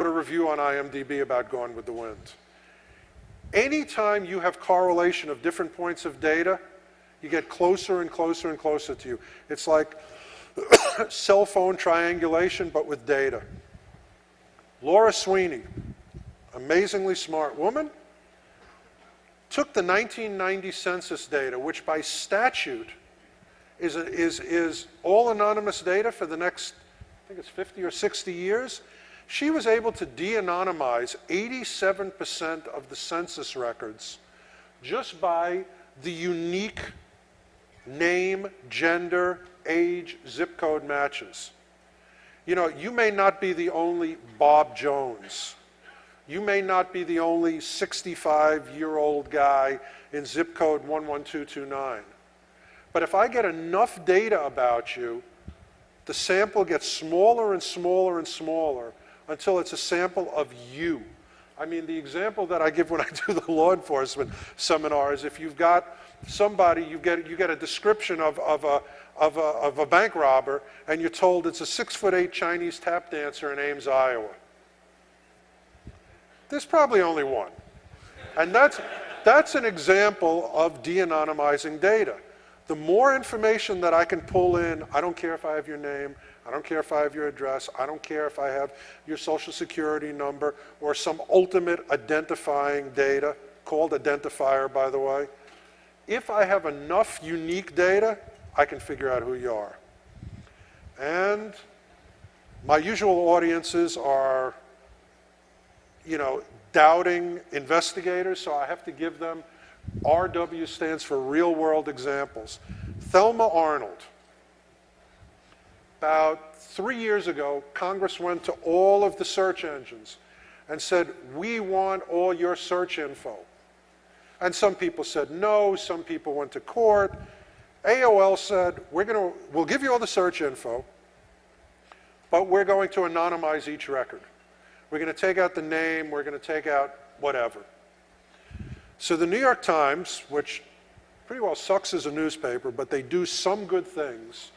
put a review on IMDb about Gone with the Wind. Anytime you have correlation of different points of data, you get closer and closer and closer to you. It's like cell phone triangulation, but with data. Laura Sweeney, amazingly smart woman, took the 1990 census data, which by statute is all anonymous data for the next, I think it's 50 or 60 years. She was able to de-anonymize 87% of the census records just by the unique name, gender, age, zip code matches. You know, you may not be the only Bob Jones. You may not be the only 65-year-old guy in zip code 11229. But if I get enough data about you, the sample gets smaller and smaller and smaller until it's a sample of you. I mean, the example that I give when I do the law enforcement seminar is if you've got somebody, you get a description of a bank robber, and you're told it's a 6'8" Chinese tap dancer in Ames, Iowa. There's probably only one. And that's an example of de-anonymizing data. The more information that I can pull in, I don't care if I have your name, I don't care if I have your address, I don't care if I have your social security number or some ultimate identifying data, called identifier, by the way. If I have enough unique data, I can figure out who you are. And my usual audiences are, you know, doubting investigators, so I have to give them, RW stands for real world examples. Thelma Arnold. About 3 years ago, Congress went to all of the search engines and said, we want all your search info. And some people said no, some people went to court. AOL said, we'll give you all the search info, but we're going to anonymize each record. We're going to take out the name, we're going to take out whatever. So the New York Times, which pretty well sucks as a newspaper, but they do some good things,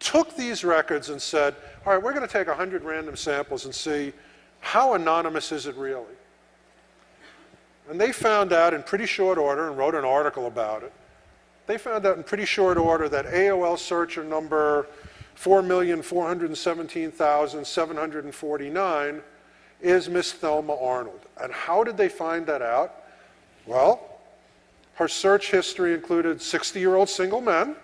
took these records and said, all right, we're going to take 100 random samples and see how anonymous is it really. And they found out in pretty short order, and wrote an article about it, they found out in pretty short order that AOL searcher number 4,417,749 is Miss Thelma Arnold. And how did they find that out? Well, her search history included 60-year-old single men,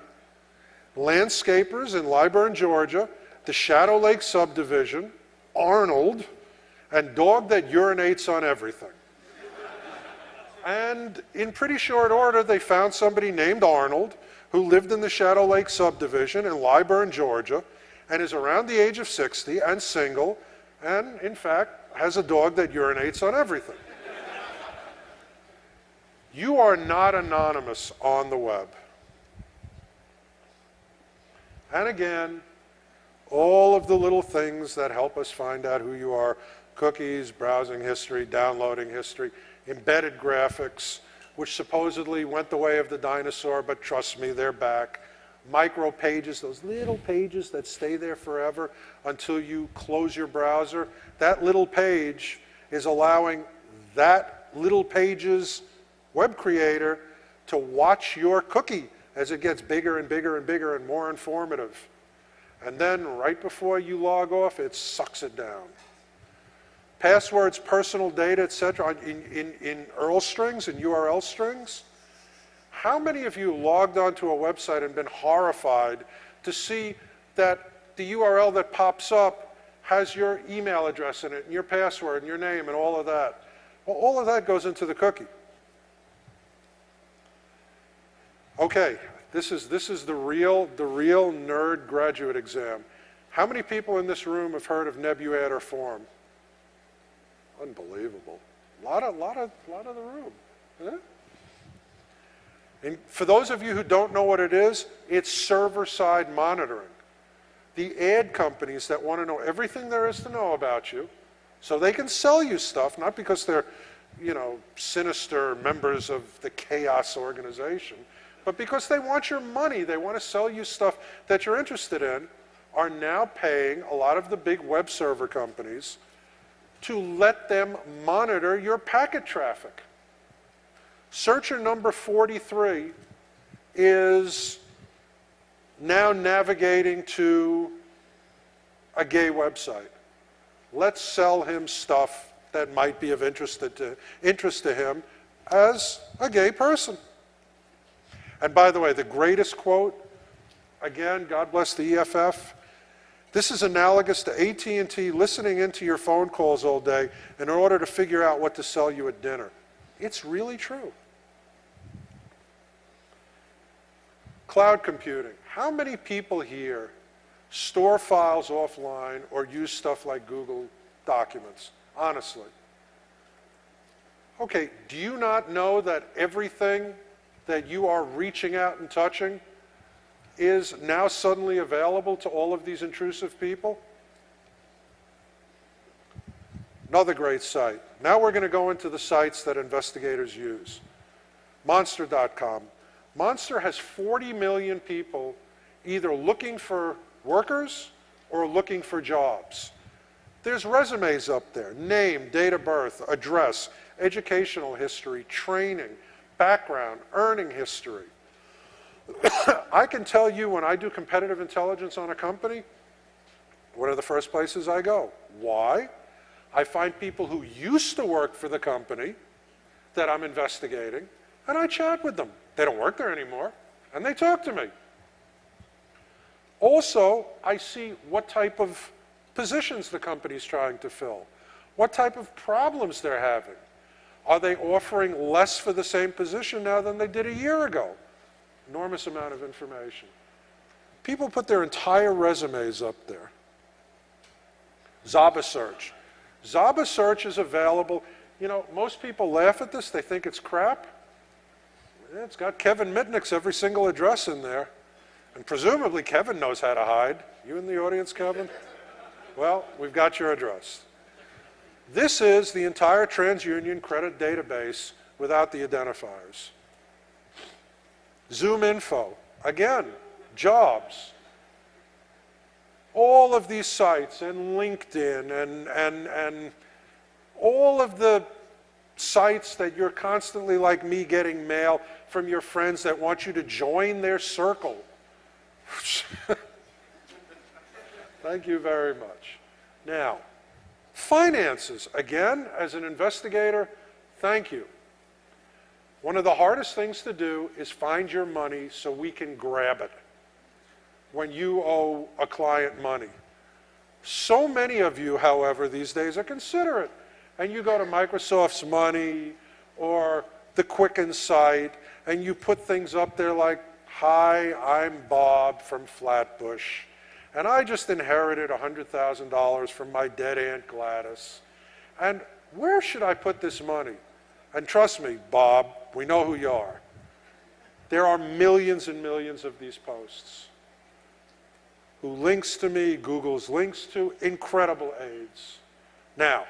landscapers in Lyburn, Georgia, the Shadow Lake subdivision, Arnold, and dog that urinates on everything. And in pretty short order, they found somebody named Arnold who lived in the Shadow Lake subdivision in Lyburn, Georgia, and is around the age of 60 and single, and in fact, has a dog that urinates on everything. You are not anonymous on the web. And again, all of the little things that help us find out who you are, cookies, browsing history, downloading history, embedded graphics, which supposedly went the way of the dinosaur, but trust me, they're back. Micro pages, those little pages that stay there forever until you close your browser. That little page is allowing that little page's web creator to watch your cookie as it gets bigger and bigger and bigger and more informative. And then right before you log off, it sucks it down. Passwords, personal data, etc., in URL strings and URL strings. How many of you logged onto a website and been horrified to see that the URL that pops up has your email address in it, and your password, and your name, and all of that? Well, all of that goes into the cookie. Okay, this is the real nerd graduate exam. How many people in this room have heard of Nebuadder Form? Unbelievable. A lot of the room. Yeah? And for those of you who don't know what it is, it's server-side monitoring. The ad companies that want to know everything there is to know about you, so they can sell you stuff, not because they're, you know, sinister members of the chaos organization, but because they want your money, they want to sell you stuff that you're interested in, are now paying a lot of the big web server companies to let them monitor your packet traffic. Searcher number 43 is now navigating to a gay website. Let's sell him stuff that might be of interest to him as a gay person. And by the way, the greatest quote, again, God bless the EFF, this is analogous to AT&T listening into your phone calls all day in order to figure out what to sell you at dinner. It's really true. Cloud computing. How many people here store files offline or use stuff like Google Documents? Honestly. Okay, do you not know that everything that you are reaching out and touching is now suddenly available to all of these intrusive people? Another great site. Now we're going to go into the sites that investigators use. Monster.com. Monster has 40 million people either looking for workers or looking for jobs. There's resumes up there, name, date of birth, address, educational history, training, background, earning history. I can tell you when I do competitive intelligence on a company, what are the first places I go? Why? I find people who used to work for the company that I'm investigating, and I chat with them. They don't work there anymore, and they talk to me. Also, I see what type of positions the company's trying to fill, what type of problems they're having. Are they offering less for the same position now than they did a year ago? Enormous amount of information. People put their entire resumes up there. Zaba Search. Zaba Search is available. You know, most people laugh at this. They think it's crap. It's got Kevin Mitnick's every single address in there. And presumably Kevin knows how to hide. You in the audience, Kevin? Well, we've got your address. This is the entire TransUnion credit database without the identifiers. Zoom Info, again, jobs. All of these sites and LinkedIn and all of the sites that you're constantly, like me, getting mail from your friends that want you to join their circle. Thank you very much. Now, finances. Again, as an investigator, thank you. One of the hardest things to do is find your money so we can grab it when you owe a client money. So many of you, however, these days are considerate. And you go to Microsoft's Money or the Quicken site, and you put things up there like, "Hi, I'm Bob from Flatbush, and I just inherited $100,000 from my dead Aunt Gladys. And where should I put this money?" And trust me, Bob, we know who you are. There are millions and millions of these posts. Who links to me, Google's links to, incredible aids. Now,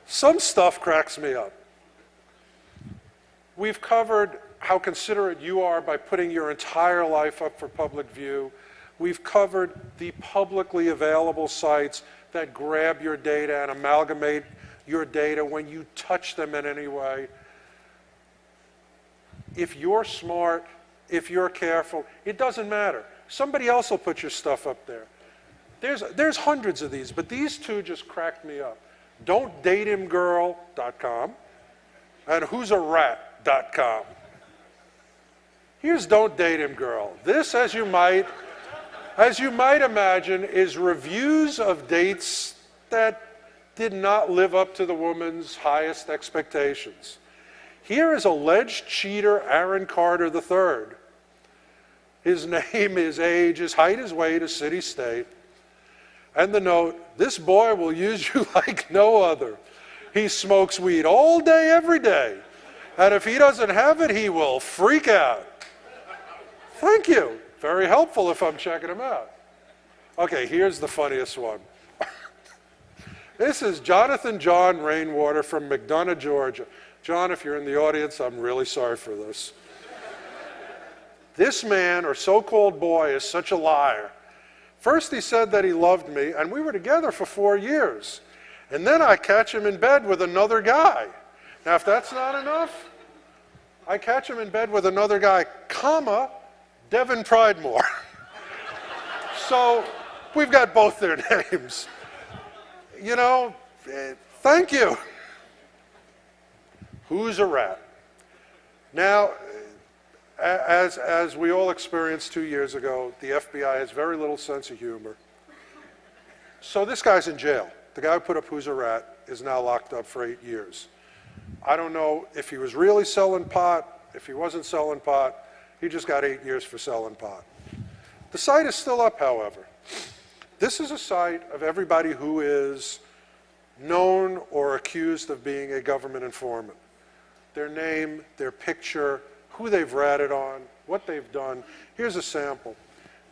some stuff cracks me up. We've covered how considerate you are by putting your entire life up for public view. We've covered the publicly available sites that grab your data and amalgamate your data when you touch them in any way. If you're smart, if you're careful, it doesn't matter. Somebody else will put your stuff up there. There's hundreds of these, but these two just cracked me up. Don'tDateHimGirl.com and Who'sARat.com. Here's Don't Date Him Girl. This, as you might imagine, is reviews of dates that did not live up to the woman's highest expectations. Here is alleged cheater Aaron Carter III. His name, his age, his height, his weight, his city, state. And the note, "This boy will use you like no other. He smokes weed all day, every day. And if he doesn't have it, he will freak out." Thank you. Very helpful if I'm checking him out. Okay, here's the funniest one. This is Jonathan John Rainwater from McDonough, Georgia. John, if you're in the audience, I'm really sorry for this. This man, or so-called boy, is such a liar First he said that he loved me, and we were together for 4 years. And then I catch him in bed with another guy. Now, if that's not enough, I catch him in bed with another guy, comma, Devin Pridemore. So we've got both their names. You know, thank you. Who's a rat? Now, as we all experienced 2 years ago, the FBI has very little sense of humor. So this guy's in jail. The guy who put up Who's a Rat is now locked up for 8 years. I don't know if he was really selling pot, if he wasn't selling pot. He just got 8 years for selling pot. The site is still up, however. This is a site of everybody who is known or accused of being a government informant. Their name, their picture, who they've ratted on, what they've done. Here's a sample.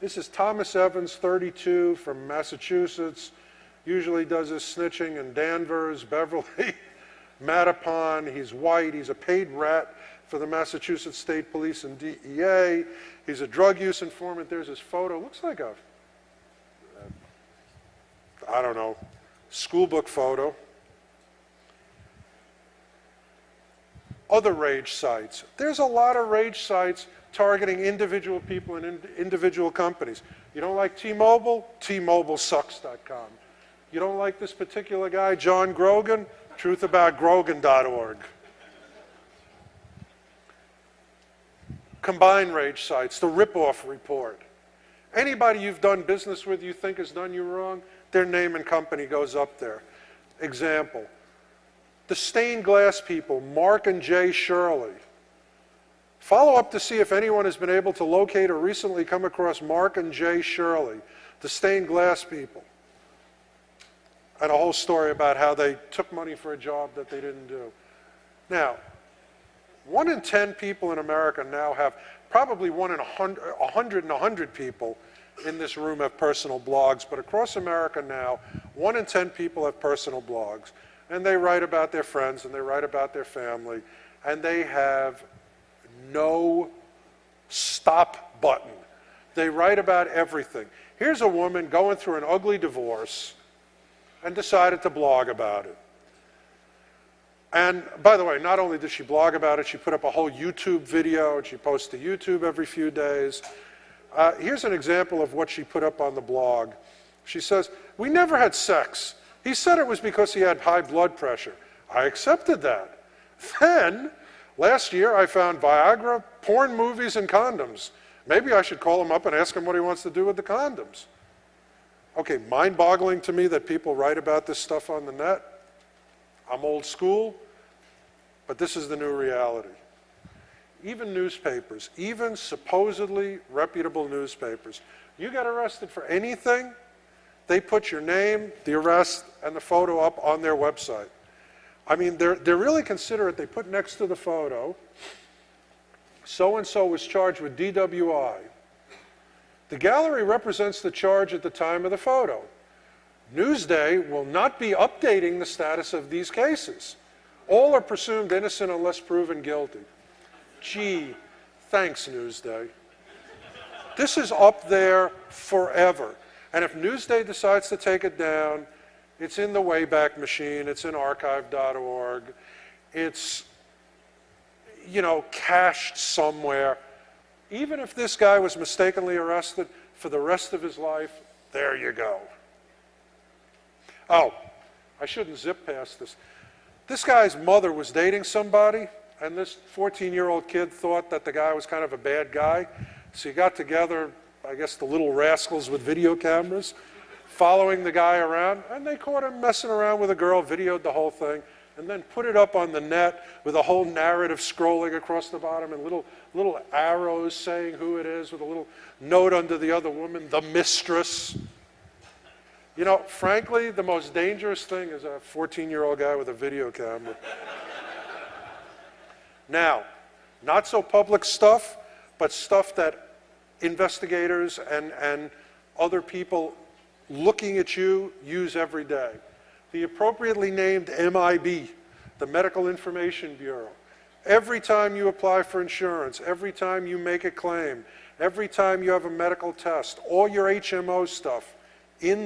This is Thomas Evans, 32, from Massachusetts. Usually does his snitching in Danvers, Beverly, Mattapan. He's white. He's a paid rat for the Massachusetts State Police and DEA. He's a drug use informant. There's his photo. Looks like a, I don't know, school book photo. Other rage sites. There's a lot of rage sites targeting individual people and individual companies. You don't like T-Mobile? T-MobileSucks.com. You don't like this particular guy, John Grogan? Truthaboutgrogan.org. Combined rage sites, the Ripoff Report. Anybody you've done business with you think has done you wrong, their name and company goes up there. Example, the stained glass people, Mark and Jay Shirley. Follow up to see if anyone has been able to locate or recently come across Mark and Jay Shirley, the stained glass people. And a whole story about how they took money for a job that they didn't do. Now, 1 in 10 people in America now have, probably 1 in 100 people in this room have personal blogs, but across America now, 1 in 10 people have personal blogs. And they write about their friends, and they write about their family, and they have no stop button. They write about everything. Here's a woman going through an ugly divorce and decided to blog about it. And by the way, not only did she blog about it, she put up a whole YouTube video, and she posts to YouTube every few days. Here's an example of what she put up on the blog. She says, "We never had sex. He said it was because he had high blood pressure. I accepted that. Then, last year I found Viagra, porn movies, and condoms. Maybe I should call him up and ask him what he wants to do with the condoms." Okay, mind-boggling to me that people write about this stuff on the net. I'm old school, but this is the new reality. Even newspapers, even supposedly reputable newspapers, you get arrested for anything, they put your name, the arrest, and the photo up on their website. I mean, they're really considerate. They put next to the photo, so-and-so was charged with DWI. The gallery represents the charge at the time of the photo. Newsday will not be updating the status of these cases. All are presumed innocent unless proven guilty. Gee, thanks, Newsday. This is up there forever. And if Newsday decides to take it down, it's in the Wayback Machine, it's in archive.org, it's, you know, cached somewhere. Even if this guy was mistakenly arrested for the rest of his life, there you go. Oh, I shouldn't zip past this. This guy's mother was dating somebody, and this 14-year-old kid thought that the guy was kind of a bad guy. So he got together, I guess the little rascals with video cameras, following the guy around, and they caught him messing around with a girl, videoed the whole thing, and then put it up on the net with a whole narrative scrolling across the bottom and little arrows saying who it is with a little note under the other woman, the mistress. You know, frankly, the most dangerous thing is a 14-year-old guy with a video camera. Now, not so public stuff, but stuff that investigators and other people looking at you use every day. The appropriately named MIB, the Medical Information Bureau. Every time you apply for insurance, every time you make a claim, every time you have a medical test, all your HMO stuff in